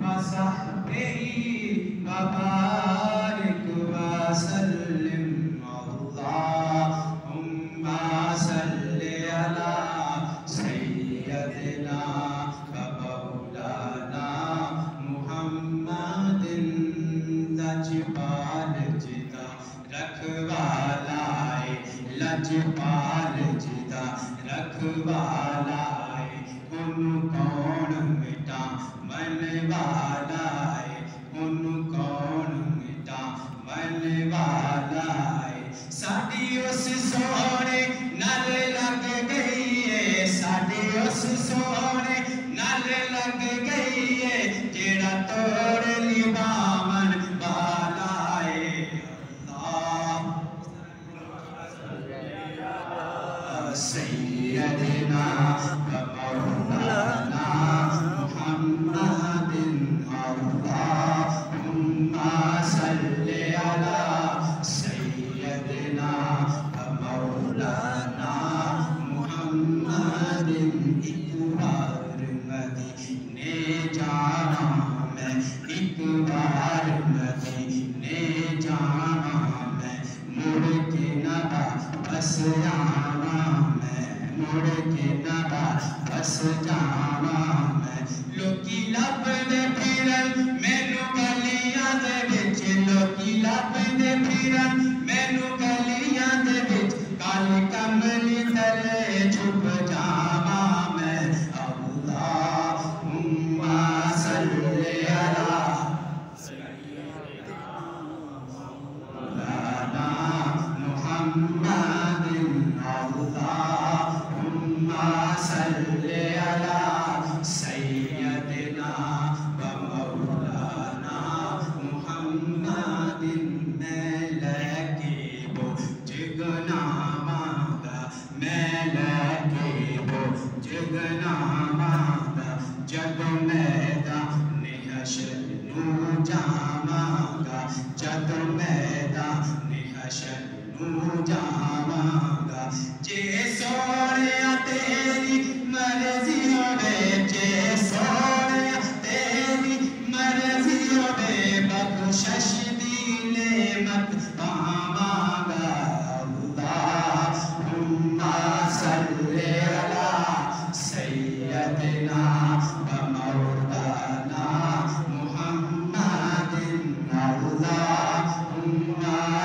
وصحبه وبارك وسلم اللهم صل على سيدنا ومولانا محمد لجپال جدا رکھوالائے لجپال جدا رکھوالائے ان کون مٹا من والائے ان کون مٹا من والائے ساڈی اس سونے نال لگ گئی ہے ساڈی اس سونے نال لگ گئی ہے جیڑا توڑ لی بامن والائے اللہ سیدنا ومولانا محمد اللہم صل علی سیدنا ومولانا محمد ایک بار مدینے جانا میں ایک بار مدینے جانا میں مڑ کے نہ بس جانا میں مڑ کے نہ بس جانا میں لوکی لب دے پھرن مینوں گلیاں دے وچ لوکی لب دے پھرن مینوں گلیاں دے وچ کالی کملی تلے چھپ جاواں میں اللہم صل علی مولانا محمد اللہم صل علی سیدنا ومولانا محمد میں لے کے وہ جگنا مانگا میں لے کے وہ جگنا مانگا جب میدان حشر نو جاواں جب میدان حشر نو جاواں جے سونیا تیری مرضی ہوے جے سونیا تیری مرضی ہوے بخشش دی نعمت پاواں گا اللہم صل علی سیدنا ومولانا محمد اللہم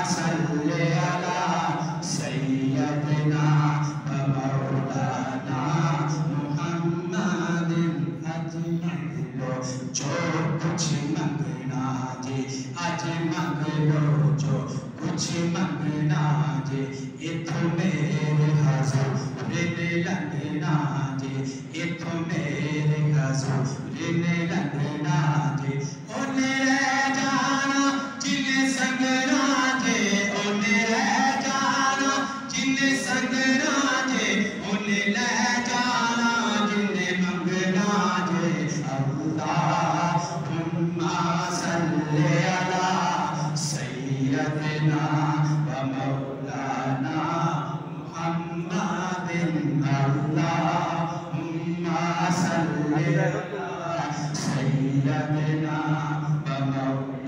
صل علی سیدنا ومولانا محمد اج منگ لو جو کچھ منگنا جی اج منگ لو جو کچھ منگنا جی اتھوں میرے حضور نے لگنا جی اتھوں میرے حضور نے لگنا جی انہیں رہ جانا جنہیں سنگنا جی انہیں رہ جانا جنہیں سنگنا جی انہیں لے جانا جنہیں منگنا جی اللہم صل علی سیدنا ومولانا محمد اللہم صل علی سیدنا ومولانا